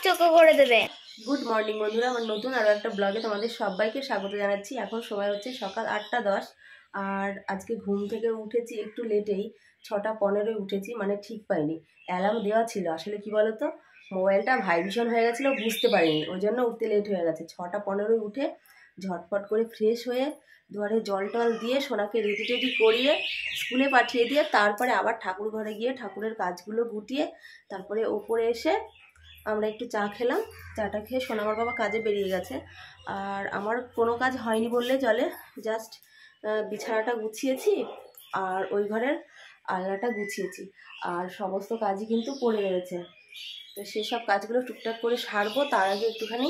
চকচকে করে দেবে। গুড মর্নিং বন্ধুরা, আমার নতুন আরও একটা ব্লগে তোমাদের সবাইকে স্বাগত জানাচ্ছি। এখন সময় হচ্ছে সকাল 8টা 10, আর আজকে ঘুম থেকে উঠেছি একটু লেটেই, 6টা 15 উঠেছি, মানে ঠিক পাইনি। অ্যালার্ম দেওয়া ছিল, আসলে কি বলতো, মোবাইলটা ভাইব্রেশন হয়ে গেছিলো, বুঝতে পারিনি, ওই জন্য উঠতে লেট হয়ে গেছে। 6টা 15 উঠে ঝটপট করে ফ্রেশ হয়ে দুয়ারে জল টল দিয়ে সোনাকে রেডি টেডি করিয়ে স্কুলে পাঠিয়ে দিয়ে তারপরে আবার ঠাকুর ঘরে গিয়ে ঠাকুরের কাজগুলো গুটিয়ে তারপরে ওপরে এসে আমরা একটু চা খেলাম। চাটা খেয়ে সোনামার বাবা কাজে বেরিয়ে গেছে, আর আমার কোনো কাজ হয়নি বললে চলে। জাস্ট বিছানাটা গুছিয়েছি আর ওই ঘরের আলনাটা গুছিয়েছি, আর সমস্ত কাজই কিন্তু পড়ে রয়েছে। তো সেসব কাজগুলো টুকটাক করে সারবো। তার আগে একটুখানি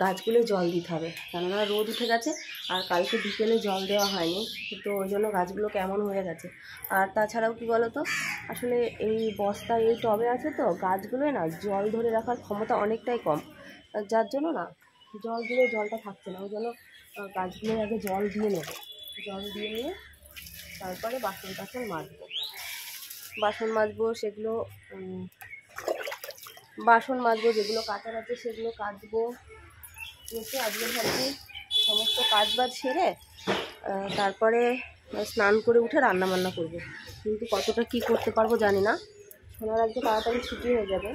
গাছগুলো জল দিতে হবে, কেননা রোদ উঠে গেছে আর কালকে বিকেলে জল দেওয়া হয়নি, তো ওই জন্য গাছগুলো কেমন হয়ে গেছে। আর তাছাড়াও কি বলতো, আসলে এই বস্তা এই টবে আছে তো, গাছগুলোয় না জল ধরে রাখার ক্ষমতা অনেকটাই কম, যার জন্য না জল দিলে জলটা থাকছে না। ওই জন্য গাছগুলোয় আগে জল দিয়ে নেব, জল দিয়ে নিয়ে তারপরে বাসন মাজবো, সেগুলো বাসন মাজবো, যেগুলো কাচার আছে সেগুলো কাচবো। এসে আজকে ভাবছি সমস্ত কাজ বাজ সেরে তারপরে স্নান করে উঠে রান্না বান্না করবো, কিন্তু কতটা কি করতে পারবো জানি না। সোনার আজকে তাড়াতাড়ি ছুটি হয়ে যাবে,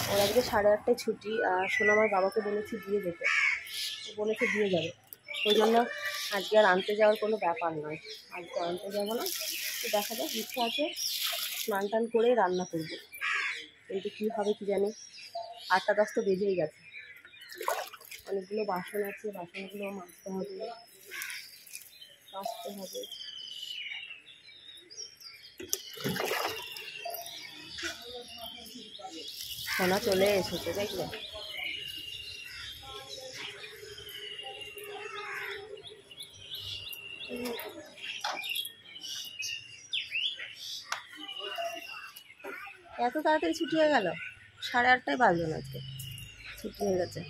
ওর আজকে 8:30টায় ছুটি, আর সোনা আমার বাবাকে বলেছি দিয়ে যেতে, বলেছে দিয়ে যাবে। ওই জন্য আজকে আর আনতে যাওয়ার কোনো ব্যাপার নয়, আজকে আনতে যাবো না। তো দেখা যাক, ইচ্ছা আছে স্নান টান করে রান্না করবো, কিন্তু কী হবে কি জানি। 8টা 10 তো বেজেই গেছে, অনেকগুলো বাসন আছে, বাসনগুলো মাজতে হবে, কাচতে হবে। সোনা চলে এসেছে, দেখলে? এত তাড়াতাড়ি ছুটি হয়ে গেল, 8:30টায় বাজলো না, আজকে ছুটি হয়ে গেছে।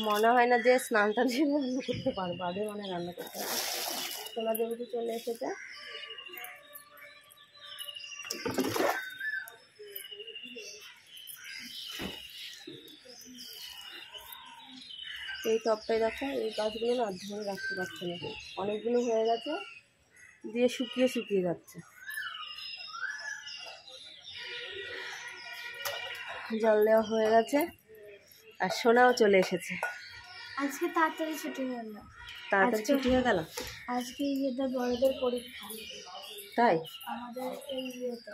মনে হয় না যে স্নান টান সেরে রান্না করতে পারবো, আগে মানে রান্না করতে হবে। সোনা যেহেতু চলে এসেছে, এই টপটাই দেখো, এই গাছগুলো না ধরে রাখতে পারছে না, অনেকগুলো হয়ে গেছে, দিয়ে শুকিয়ে যাচ্ছে। জল দেওয়া হয়ে গেছে, আর সোনাও চলে এসেছে। আজকে তাড়াতাড়ি ছুটি হলো। আজকে ইয়েতে বড়দের পরীক্ষা, তাই আমাদের এই ইয়েতে।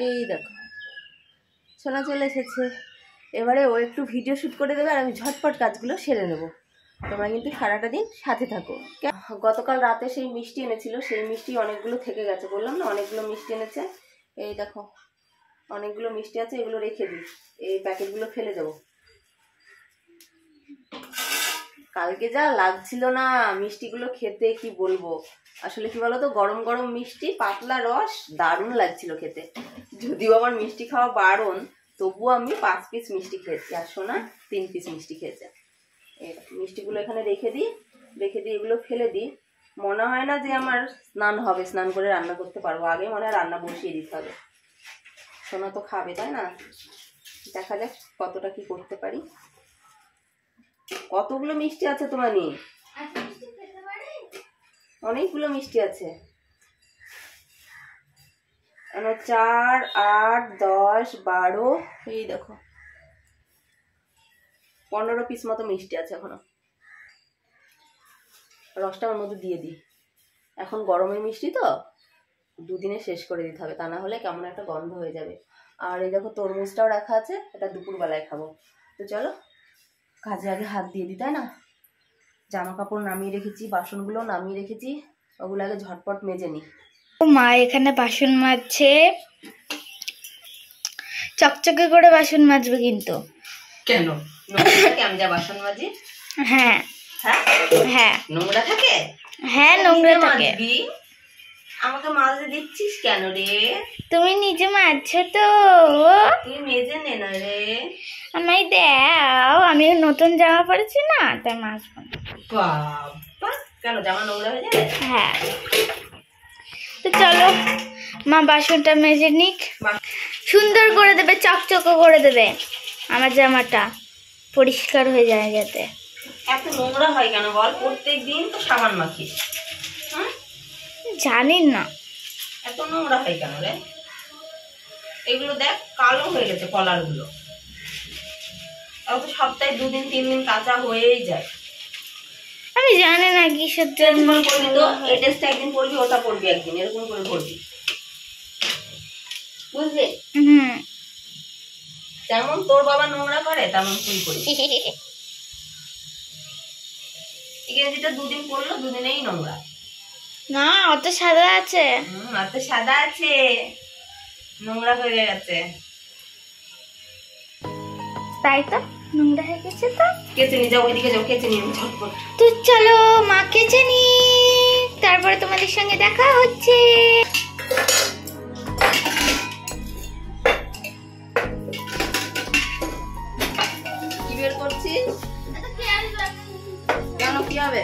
এই দেখো সোনা চলে এসেছে, এবারে ও একটু ভিডিও শ্যুট করে দেবে আর আমি ঝটপট কাজগুলো সেরে নেব। তোমরা কিন্তু সারাটা দিন সাথে থাকো। গতকাল রাতে সেই মিষ্টি এনেছিল, সেই মিষ্টি অনেকগুলো থেকে গেছে, বললাম না অনেকগুলো মিষ্টি এনেছে। এই দেখো অনেকগুলো মিষ্টি আছে, এগুলো রেখে দিই, এই প্যাকেটগুলো ফেলে দেবো। কালকে যা লাগছিল না মিষ্টিগুলো খেতে, কি বলবো। আসলে কি বলতো, গরম গরম মিষ্টি, পাতলা রস, দারুণ লাগছিল খেতে। যদিও আমার মিষ্টি খাওয়া বারণ, তবুও আমি 5 পিস মিষ্টি খেয়েছি, আর সোনা 3 পিস মিষ্টি খেয়েছে। এই মিষ্টিগুলো এখানে রেখে দিই, এগুলো ফেলে দিই। মনে হয় না যে আমার স্নান হবে, স্নান করে রান্না করতে পারবো, আগে মনে হয় রান্না বসিয়ে দিতে হবে। সোনা তো খাবে, তাই না? দেখা যাক কতটা কি করতে পারি। কতগুলো মিষ্টি আছে তোমার নিয়ে? অনেকগুলো মিষ্টি আছে, 4, 8, 10, 12, এই দেখো 15 পিস মতো মিষ্টি আছে এখনো। রসটা ওর মধ্যে দিয়ে দিই, এখন গরমের মিষ্টি তো 2 দিনে শেষ করে দিতে হবে, তা না হলে কেমন একটা গন্ধ হয়ে যাবে। আর এই দেখো তরমুজটাও রাখা আছে, এটা দুপুরবেলায় খাবো। তো চলো কাজে আগে হাত দিয়ে দিই, তাই না? জামা কাপড় নামিয়ে রেখেছি, বাসনগুলো নামিয়ে রেখেছি, ওগুলো আগে ঝটপট মেজে নিই। মা এখানে বাসন মাজছে, চকচকে করে বাসন মাজবে কিন্তু। কেন নোংরা থাকে আমি যা বাসন মাজি? হ্যাঁ হ্যাঁ নোংরা থাকে, হ্যাঁ নোংরা থাকে। আমাকে মাজতে দিচ্ছিস কেন রে? তুমি নিজে মাজছো তো, তুই মেজে নে না রে। আমায় দাও, আমি নতুন জামা পরেছি না, তাই মাজবো না। বাবা কেন জামা নোংরা হয়ে যাবে? হ্যাঁ, তো চলো মা বাসনটা মেজে নিক, সুন্দর করে দেবে, চকচকে করে দেবে, আমার জামাটা পরিষ্কার হয়ে যায় যাতে। এত নোংরা হয় কেন বল? প্রত্যেক দিন তো সাবান মাখিস। জানি না এত নোংরা হয় কেন রে? এগুলো দেখ কালো হয়ে গেছে কলার গুলো, তাও তো সপ্তাহে 2 দিন 3 দিন কাঁচা হয়েই যায়। আমি জানি না কিসের জন্য করবি তো, এই ড্রেসটা একদিন পরবি, ওটা পরবি একদিন, এরকম করে পরবি, বুঝলি? যেমন তোর বাবা নোংরা করে তেমন তুই করিস। এই গেঞ্জিটা 2 দিন পরলো, 2 দিনেই নোংরা। না, অত সাদা আছে। অত সাদা আছে, নোংরা হয়ে গেছে। তাই তো, নোংরা হয়ে গেছে তো। কেচে নিয়ে যাও, ওইদিকে যাও, কেচে নিয়ে ঝটপট। তো চলো মা কেচে নি, তারপরে তোমাদের সঙ্গে দেখা হচ্ছে। কি বের করছিস? কেন, কি হবে?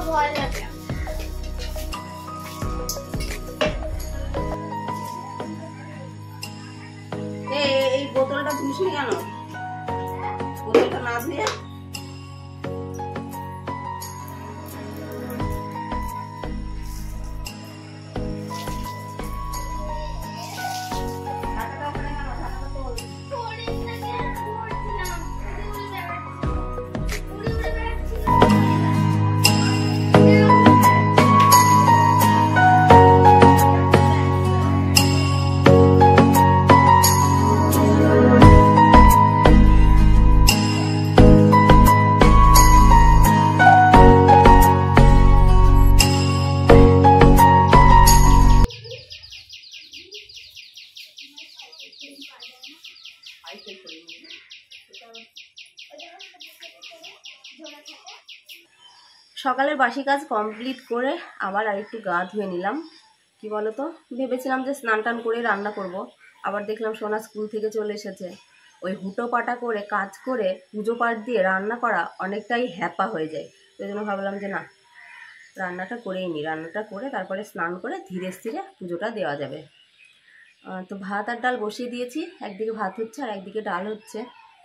ভয় লাগে। এই বোতলটা ধুসনি কেন? বোতলটা না ধুয়ে সকালের বাসি কাজ কমপ্লিট করে আবার আরেকটু গা ধুয়ে নিলাম। কি বলতো, ভেবেছিলাম যে স্নান টান করে রান্না করব, আবার দেখলাম সোনা স্কুল থেকে চলে এসেছে। ওই হুটো পাটা করে কাজ করে পুজো পাঠ দিয়ে রান্না করা অনেকটাই হ্যাপা হয়ে যায়। সেই জন্য ভাবলাম যে না, রান্নাটা করেই নিই, রান্নাটা করে তারপরে স্নান করে ধীরে স্থিরে পুজোটা দেওয়া যাবে। তো ভাত আর ডাল বসিয়ে দিয়েছি, একদিকে ভাত হচ্ছে আর একদিকে ডাল হচ্ছে।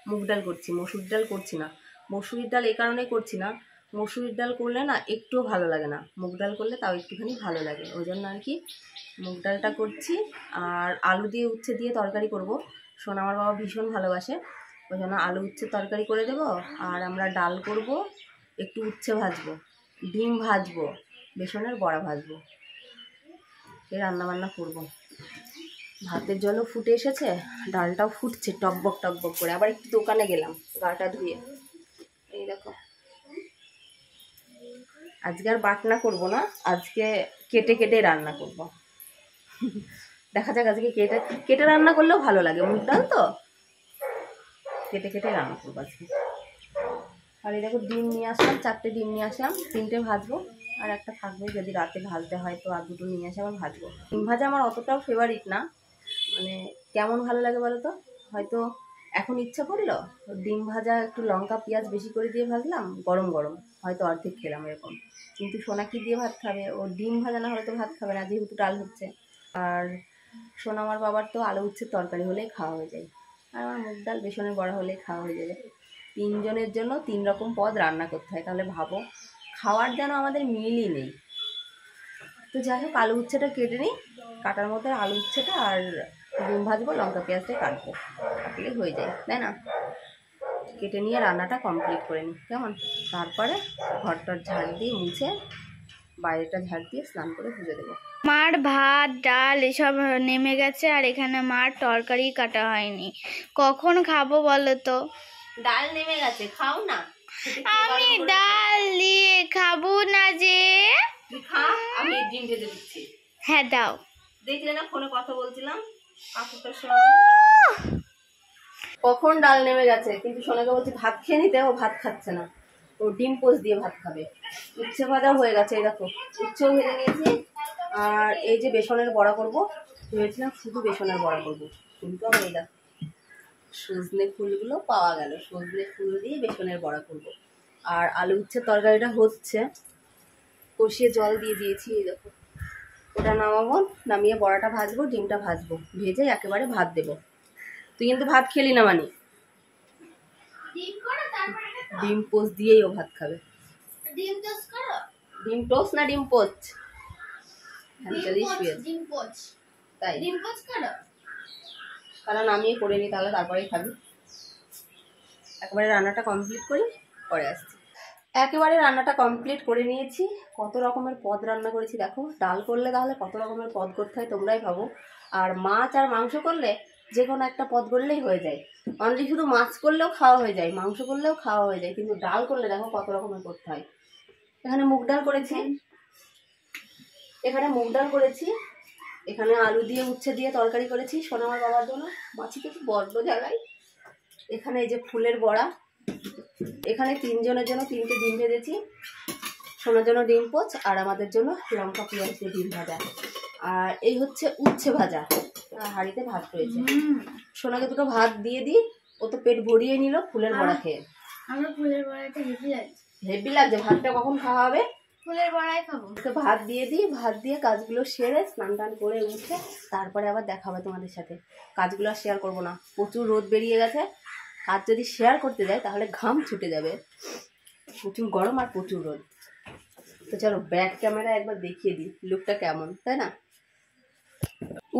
মুগ ডাল করছি, মসুর ডাল করছি না। মসুরির ডাল এই কারণেই করছি না, মসুরির ডাল করলে না একটুও ভালো লাগে না, মুগ ডাল করলে তাও একটুখানি ভালো লাগে, ওই জন্য আর কি মুগ ডালটা করছি। আর আলু দিয়ে উচ্ছে দিয়ে তরকারি করব, সোনা আমার বাবা ভীষণ ভালোবাসে, ওই জন্য আলু উচ্ছে তরকারি করে দেব। আর আমরা ডাল করব, একটু উচ্ছে ভাজবো, ডিম ভাজবো, বেসনের বড়া ভাজবো, এই রান্নাবান্না করবো। ভাতের জলও ফুটে এসেছে, ডালটাও ফুটছে টকবক টকবক করে। আবার একটু দোকানে গেলাম গাটা ধুয়ে, এই দেখো। আজকে আর বাটনা করব না, আজকে কেটে কেটে রান্না করব। দেখা যাক, আজকে কেটে কেটে রান্না করলেও ভালো লাগে, মুগ ডাল তো, কেটে কেটে রান্না করবো আজকে। আর এই দেখো ডিম নিয়ে আসলাম, 4টে ডিম নিয়ে আসলাম, 3টে ভাজবো আর একটা থাকবে, যদি রাতে ভাজতে হয় তো আর 2টো নিয়ে আসে আবার ভাজবো। ডিম ভাজা আমার অতটাও ফেভারিট না, মানে কেমন ভালো লাগে বলো তো, হয়তো এখন ইচ্ছা করলো ডিম ভাজা একটু লঙ্কা পেঁয়াজ বেশি করে দিয়ে ভাজলাম, গরম গরম হয়তো অর্ধেক খেলাম এরকম। কিন্তু সোনা কি দিয়ে ভাত খাবে? ও ডিম ভাজা না হলে তো ভাত খাবে না, যেহেতু ডাল হচ্ছে। আর সোনা আমার বাবার তো আলু উচ্ছের তরকারি হলেই খাওয়া হয়ে যায়, আর আমার মুগ ডাল বেসনের বড়া হলেই খাওয়া হয়ে যাবে। 3 জনের জন্য 3 রকম পদ রান্না করতে হয়, তাহলে ভাবো খাওয়ার যেন আমাদের মিলই নেই। তো যাই হোক, আলু উচ্ছেটা কেটে নিই, কাটার মধ্যে আলু উচ্ছেটা আর ডিম ভাজবো, লঙ্কা পেঁয়াজটা কাটবো, কাটলেই হয়ে যায়, তাই না? কেটে নিয়ে রান্নাটা কমপ্লিট করে নিই, কেমন? তারপরে ঘরটার ঝাড় দিয়ে মুছে, বাইরেটা ঝাড় দিয়ে স্নান করে পুজো দেবো। মার ভাত ডাল এসব নেমে গেছে, আর এখানে মার তরকারি কাটা হয়নি। কখন খাবো বলো তো? ডাল নেমে গেছে, খাও না। আমি ডাল দিয়ে খাবো না যে। খা, আমি ডিম ভেজে দিচ্ছি। হ্যাঁ দাও। দেখলে না ফোনে কথা বলছিলাম কাকুটার সঙ্গে, কখন ডাল নেমে গেছে, কিন্তু সোনাকে বলছি ভাত খেয়ে নিতে, ও ভাত খাচ্ছে না, ও ডিম পোচ দিয়ে ভাত খাবে। উচ্ছে ভাজা হয়ে গেছে, এই দেখো উচ্ছেও ভেজে নিয়েছি। আর এই যে বেসনের বড়া করবো, ভেবেছিলাম শুধু বেসনের বড়া করবো, কিন্তু আমার এই দেখো সজনে ফুলগুলো পাওয়া গেল, সজনে ফুল দিয়ে বেসনের বড়া করবো। আর আলু উচ্ছে তরকারিটা হচ্ছে, কষিয়ে জল দিয়ে দিয়েছি। এই দেখো, ওটা নামাবো, নামিয়ে বড়াটা ভাজবো, ডিমটা ভাজবো, ভেজে একেবারে ভাত দেবো। তুই কিন্তু ভাত খেলি না মানে, ডিম পোস্ট দিয়েই ও ভাত খাবে। ডিম টোস্ট না ডিম পোস্ট? তাই কারণ আমি করে নিই, তাহলে তারপরেই খাবি। একেবারে রান্নাটা কমপ্লিট করি, পরে আসছি। একেবারে রান্নাটা কমপ্লিট করে নিয়েছি। কত রকমের পদ রান্না করেছি দেখো। ডাল করলে তাহলে কত রকমের পদ করতে হয় তোমরাই ভাবো। আর মাছ আর মাংস করলে যে কোনো একটা পদ করলেই হয়ে যায়। অনলি শুধু মাছ করলেও খাওয়া হয়ে যায়, মাংস করলেও খাওয়া হয়ে যায়, কিন্তু ডাল করলে দেখো কত রকমের করতে হয়। এখানে মুগ ডাল করেছি, এখানে আলু দিয়ে উচ্ছে দিয়ে তরকারি করেছি সোনামার বাবার জন্য। মাছি তো বড্ড জ্বালায়। এখানে এই যে ফুলের বড়া, এখানে তিনজনের জন্য 3টে ডিম ভেজেছি, সোনার জন্য ডিম পোচ, আর আমাদের জন্য লঙ্কা পেঁয়াজ দিয়ে ডিম ভাজা। আর এই হচ্ছে উচ্ছে ভাজা, হাঁড়িতে ভাত রয়েছে। সোনাকে দুটো ভাত দিয়ে দিই, ও তো পেট ভরিয়ে নিল ফুলের বড়া খেয়ে। আমার ফুলের বড়াটা হেভি লাগছে। ভাতটা কখন খাওয়া হবে? ফুলের বড়াই খাবো। তো ভাত দিয়ে দিই, ভাত দিয়ে কাজগুলো সেরে স্নান টান করে উঠে তারপরে আবার দেখা হবে তোমাদের সাথে। কাজগুলো আর শেয়ার করবো না, প্রচুর রোদ বেরিয়ে গেছে। কাজ যদি শেয়ার করতে যাই তাহলে ঘাম ছুটে যাবে, প্রচুর গরম আর প্রচুর রোদ। তো চলো ব্যাক ক্যামেরা একবার দেখিয়ে দিই লুকটা কেমন, তাই না?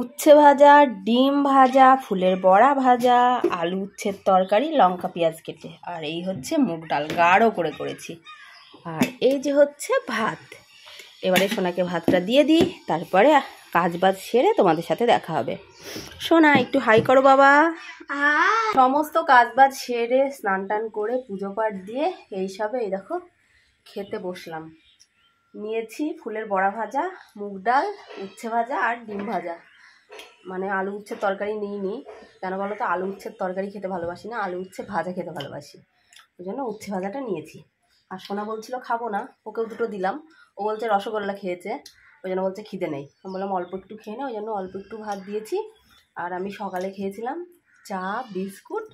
উচ্ছে ভাজা, ডিম ভাজা, ফুলের বড়া ভাজা, আলু উচ্ছের তরকারি, লঙ্কা পেঁয়াজ কেটে, আর এই হচ্ছে মুগ ডাল গাঢ় করে করেছি। আর এই যে হচ্ছে ভাত। এবারে সোনাকে ভাতটা দিয়ে দিই, তারপরে কাজ বাজ সেরে তোমাদের সাথে দেখা হবে। সোনা একটু হাই করো বাবা। সমস্ত কাজ বাজ সেরে স্নান টান করে পুজো পাঠ দিয়ে এইসবে এই দেখো খেতে বসলাম। নিয়েছি ফুলের বড়া ভাজা, মুগ ডাল, উচ্ছে ভাজা আর ডিম ভাজা। মানে আলু উচ্ছের তরকারি নিইনি, কেন বলো তো? আলু উচ্ছের তরকারি খেতে ভালোবাসি না, আলু উচ্ছে ভাজা খেতে ভালোবাসি, ওই জন্য উচ্ছে ভাজাটা নিয়েছি। আর সোনা বলছিল খাবো না, ওকেও দুটো দিলাম। ও বলছে রসগোল্লা খেয়েছে, ওই জন্য বলছে খিদে নেই। আমি বললাম অল্প একটু খেয়ে নে, ওই জন্য অল্প একটু ভাত দিয়েছি। আর আমি সকালে খেয়েছিলাম চা, বিস্কুট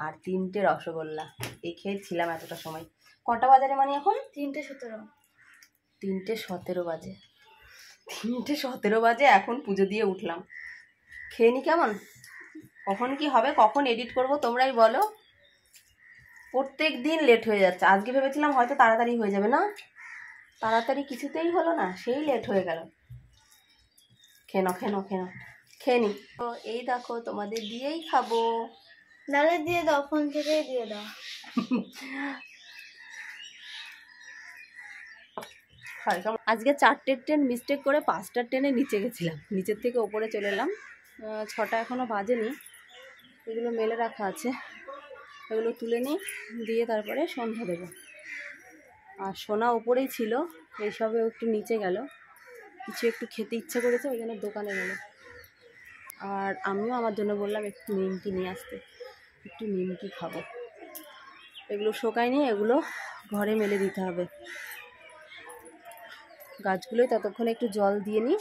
আর 3টে রসগোল্লা, এই খেয়েছিলাম এতটা সময়। কটা বাজারে মানে এখন? 3:17। 3:17 বাজে। 3:17 বাজে, এখন পুজো দিয়ে উঠলাম। খেয়ে নি কেমন? কখন কি হবে, কখন এডিট করব তোমরাই বলো। প্রত্যেক দিন লেট হয়ে যাচ্ছে। আজকে ভেবেছিলাম হয়তো তাড়াতাড়ি হয়ে যাবে, না তাড়াতাড়ি কিছুতেই হলো না, সেই লেট হয়ে গেল। খেয়ে নি। তো এই দেখো তোমাদের দিয়েই খাবো। নালে দিয়ে দাও, ফোন থেকেই দিয়ে দাও। আজকে 4টে ট্রেন মিস্টেক করে 5টা ট্রেনে নিচে গেছিলাম, নিচের থেকে ওপরে চলে এলাম। 6টা এখনও বাজেনি, এগুলো মেলে রাখা আছে, এগুলো তুলে নিই, দিয়ে তারপরে সন্ধ্যা দেবো। আর সোনা ওপরেই ছিল, এইসবে একটু নিচে গেল, কিছু একটু খেতে ইচ্ছে করেছে, ওই জন্য দোকানে গেল। আর আমিও আমার জন্য বললাম একটু নিমকি নিয়ে আসতে, একটু নিমকি খাবো। এগুলো শোকায়নি, এগুলো ঘরে মেলে দিতে হবে। গাছগুলোই ততক্ষণে একটু জল দিয়ে নিই,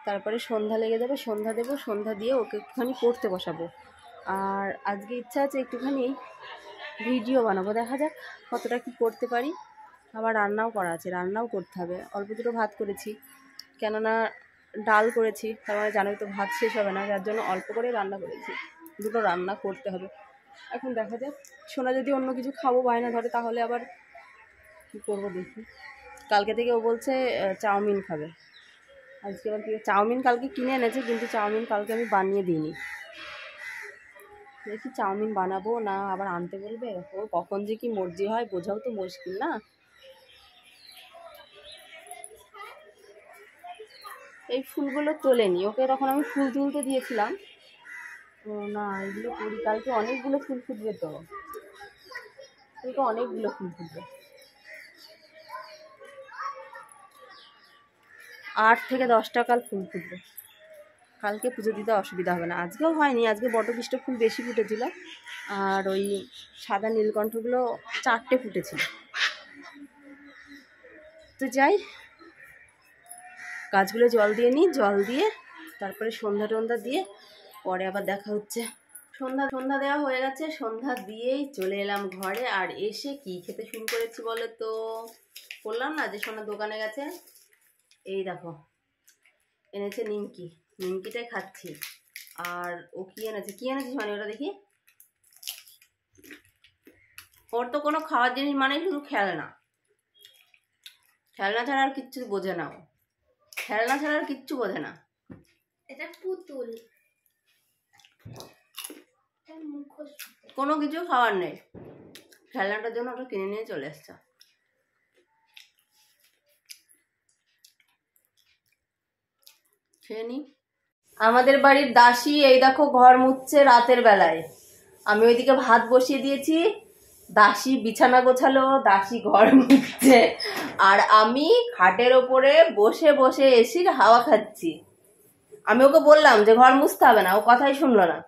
তারপরে সন্ধ্যা লেগে যাবে, সন্ধ্যা দেবো, সন্ধ্যা দিয়ে ওকে একটুখানি পড়তে বসাবো। আর আজকে ইচ্ছা আছে একটুখানি ভিডিও বানাবো, দেখা যাক কতটা কি করতে পারি। আবার রান্নাও করা আছে, রান্নাও করতে হবে। অল্প দুটো ভাত করেছি, কেননা ডাল করেছি, তার মানে জানোই তো ভাত শেষ হবে না, যার জন্য অল্প করে রান্না করেছি। দুটো রান্না করতে হবে। এখন দেখা যাক, সোনা যদি অন্য কিছু খাবো বায়না ধরে, তাহলে আবার কী করবো দেখি। কালকে থেকে ও বলছে চাউমিন খাবে। আজকে আবার কি, চাউমিন কালকে কিনে এনেছে, কিন্তু চাউমিন কালকে আমি বানিয়ে দিইনি। দেখি চাউমিন বানাবো না আবার আনতে বলবে। ও কখন যে কি মর্জি হয় বোঝাও তো মুশকিল, না? এই ফুলগুলো তোলেনি, ওকে তখন আমি ফুল তুলতে দিয়েছিলাম। ও না, এগুলো করি, কালকে অনেকগুলো ফুল ফুটবে, তো কালকে অনেকগুলো ফুল ফুটবে। 8 থেকে 10টা কাল ফুল ফুটবে, কালকে পুজো দিতে অসুবিধা হবে না। আজকেও হয়নি, আজকে বটবৃষ্ট ফুল বেশি ফুটেছিল, আর ওই সাদা নীলকণ্ঠগুলো 4টে ফুটেছিল। তো যাই, গাছগুলো জল দিয়ে নিই, জল দিয়ে তারপরে সন্ধ্যা টন্ধ্যা দিয়ে পরে আবার দেখা হচ্ছে। সন্ধ্যা দেওয়া হয়ে গেছে। সন্ধ্যা দিয়েই চলে এলাম ঘরে। আর এসে কি খেতে শুরু করেছি বলে তো, বললাম না যে সোনা দোকানে গেছে। এই দেখো এনেছে নিমকি, নিমকিটাই খাচ্ছি। আর ও কি এনেছিস মানে ওটা দেখি। ওর তো কোনো খাওয়ার জিনিস মানে শুধু খেলনা ছাড়া আর কিচ্ছু বোঝে না। ও খেলনা ছাড়া আর কিচ্ছু বোঝে না। এটা পুতুল, কোনো কিছু খাওয়ার নেই, খেলনাটার জন্য ওটা কিনে নিয়ে চলে এসছে। খেয়ে নি। আমাদের বাড়ির দাসী এই দেখো ঘর মুছছে রাতের বেলায়। আমি ওইদিকে ভাত বসিয়ে দিয়েছি, দাসী বিছানা গোছালো, দাসী ঘর মুছছে, আর আমি খাটের ওপরে বসে বসে এসির হাওয়া খাচ্ছি। আমি ওকে বললাম যে ঘর মুছতে হবে না, ও কথাই শুনলো না,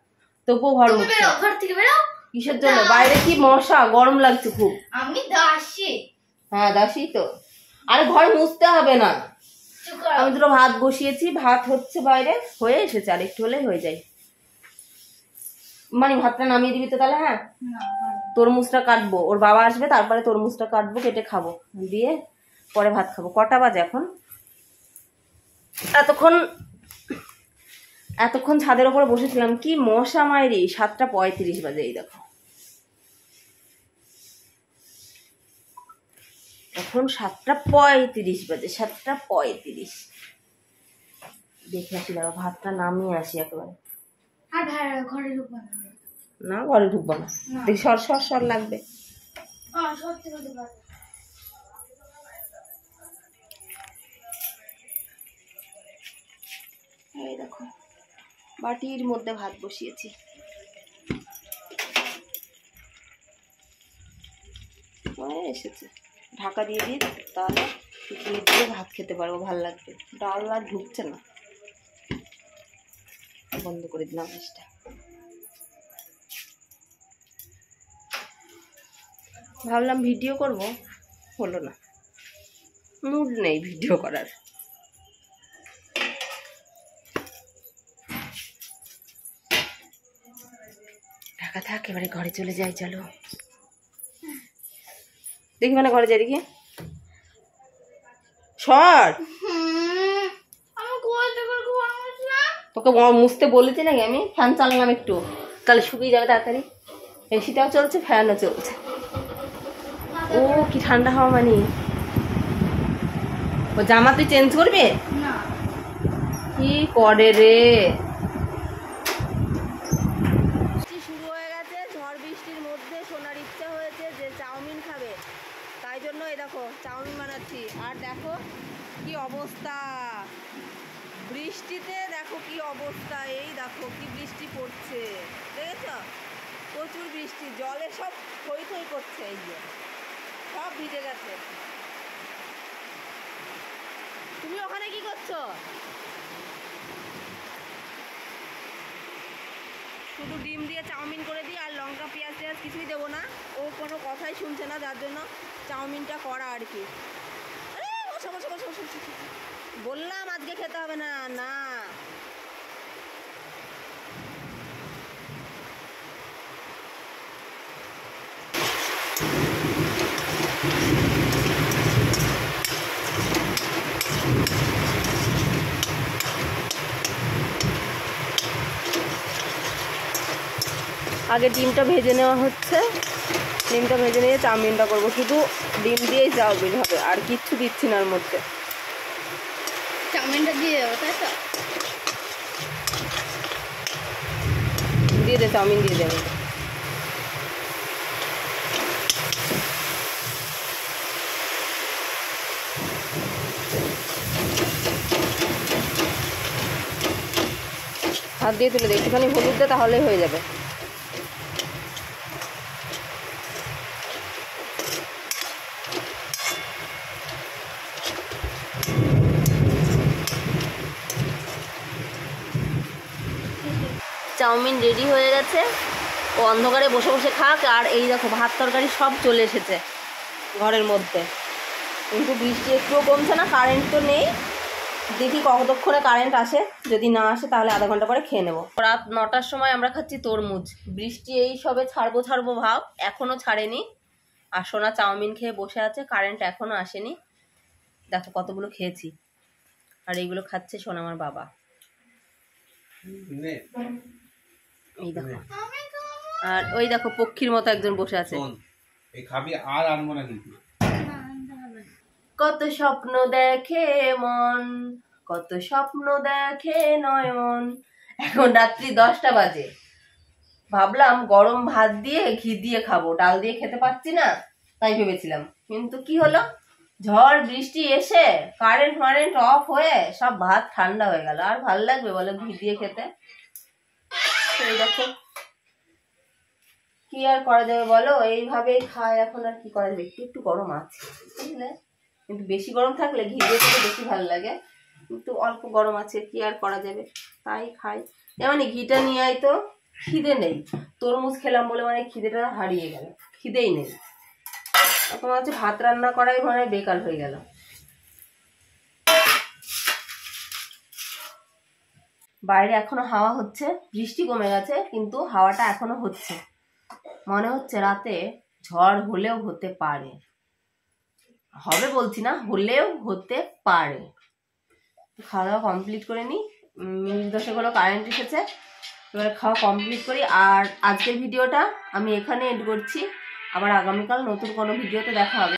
তবুও ঘর মুছছে। ঘর থেকে বেরো। কিসের জন্য? বাইরে কি মশা, গরম লাগছে খুব। আমি দাসী। হ্যাঁ দাসী তো। আরে ঘর মুছতে হবে না। আমি দুটো ভাত বসিয়েছি, ভাত হচ্ছে বাইরে, হয়ে এসেছে, আর একটু হলেই হয়ে যায়। মানে ভাতটা নামিয়ে দিবি তো তাহলে? হ্যাঁ, তরমুজটা কাটবো, ওর বাবা আসবে, তারপরে তরমুজটা কাটবো, কেটে খাবো, দিয়ে পরে ভাত খাবো। কটা বাজে এখন? এতক্ষণ ছাদের ওপরে বসেছিলাম, কি মশা মাইরি। 7:35 বাজে। এই দেখো এখন 7:35 বাজে, 7:35। দেখে আসি, দাঁড়া ভাতটা নামিয়ে আসি একেবারে। ঘরে ঢুকবো না, ঘরে ঢুকবো না, দেখি সর লাগবে। এই দেখো বাটির মধ্যে ভাত বসিয়েছি। এসেছে, ঢাকা দিয়ে দিই, তাহলে খিচুড়ি দিয়ে ভাত খেতে পারবো, ভালো লাগবে। ডাল আর ঢুকছে না, বন্ধ করে দিলাম গ্যাসটা। ভাবলাম ভিডিও করব, হলো না, মুড নেই ভিডিও করার। ঢাকা থাক, এবারে ঘরে চলে যাই। চলো দেখি, মানে ঘরে যাই দেখি। সর, তোকে মুছতে বলেছি নাকি আমি? ফ্যান চালালাম একটু, তাহলে শুকিয়ে যাবে তাড়াতাড়ি। এসিটাও চলছে, ফ্যানও চলছে। ও কি ঠান্ডা হাওয়া। মানে ও জামা তুই চেঞ্জ করবি? কি করে রে। শুরু হয়ে গেছে, ঝড় বৃষ্টির মধ্যে সোনার ইচ্ছা হয়েছে যে চাউমিন খাবে, তাই জন্য এই দেখো চাউমিন বানাচ্ছি। আর দেখো কি অবস্থা, বৃষ্টিতে দেখো কি অবস্থা। এই দেখো কি বৃষ্টি পড়ছে, দেখেছ? প্রচুর বৃষ্টি, জলে সব থই থই করছে, এই যে সব ভিজে গেছে। তুমি ওখানে কি করছো? শুধু ডিম দিয়ে চাউমিন করে দিই, আর লঙ্কা পেঁয়াজ টেয়াজ কিছুই দেবো না। ও কোনো কথাই শুনছে না, যার জন্য চাউমিনটা করা আর কি। বললাম আজকে খেতে হবে না। না আগে ডিমটা ভেজে নেওয়া হচ্ছে, ডিমটা ভেজে নিয়ে চাউমিনটা করবো। শুধু ডিম দিয়েই চাউমিন হবে, আর কিচ্ছু দিচ্ছি না ওর মধ্যে। চাউমিনটা দিয়ে দেবো, তাই তো? দিয়ে দে, চাউমিন দিয়ে দেবো। হাত দিয়ে তুলে দে, একটুখানি হলুদ দে, তাহলেই হয়ে যাবে। চাউমিন রেডি হয়ে গেছে, ও অন্ধকারে বসে বসে খাক। আর এই দেখো ভাত তরকারি সব চলে এসেছে ঘরের মধ্যে, কিন্তু বৃষ্টি একটুও কমছে না, কারেন্ট তো নেই। দেখি কতক্ষণে কারেন্ট আসে, যদি না আসে তাহলে আধা ঘন্টা পরে খেয়ে নেবো। রাত 9টার সময় আমরা খাচ্ছি তরমুজ। বৃষ্টি এই সবে ছাড়বো ভাব, এখনো ছাড়েনি। আর সোনা চাউমিন খেয়ে বসে আছে, কারেন্ট এখনো আসেনি। দেখো কতগুলো খেয়েছি। আর এইগুলো খাচ্ছে সোনা আমার বাবা। এই দেখো, আর ওই দেখো পক্ষীর মতো একজন বসে আছে। কত স্বপ্ন দেখে মন, কত স্বপ্ন দেখে নয়ন। এখন রাত্রি 10টা বাজে। ভাবলাম গরম ভাত দিয়ে ঘি দিয়ে খাবো, ডাল দিয়ে খেতে পারছি না, তাই ভেবেছিলাম। কিন্তু কি হলো, ঝড় বৃষ্টি এসে কারেন্ট অফ হয়ে সব ভাত ঠান্ডা হয়ে গেল। আর ভাল লাগবে বলো ঘি দিয়ে খেতে? এই দেখো, কি আর করা যাবে বলো, এইভাবেই খায় এখন। আর কি করা যাবে, একটু গরম আছে বুঝলে, কিন্তু বেশি গরম থাকলে ঘি দিয়ে খেতে বেশি ভালো লাগে। কিন্তু অল্প গরম আছে, কি আর করা যাবে, তাই খাই। যেমন ঘিটা নিয়ে আয় তো, খিদে নেই। তরমুজ খেলাম বলে মানে খিদেটা হারিয়ে গেল, খিদেই নেই। এখন হচ্ছে ভাত রান্না করাই মানে বেকার হয়ে গেল। বাইরে এখনো হাওয়া হচ্ছে, বৃষ্টি কমে গেছে কিন্তু হাওয়াটা এখনো হচ্ছে। মনে হচ্ছে রাতে ঝড় হলেও হতে পারে, হবে বলছি না, হলেও হতে পারে। খাওয়া দাওয়া কমপ্লিট করে নিই, মিনিট 10 হলো কারেন্ট এসেছে। এবার খাওয়া কমপ্লিট করি। আর আজকের ভিডিওটা আমি এখানে এন্ড করছি। আবার আগামীকাল নতুন কোনো ভিডিওতে দেখা হবে।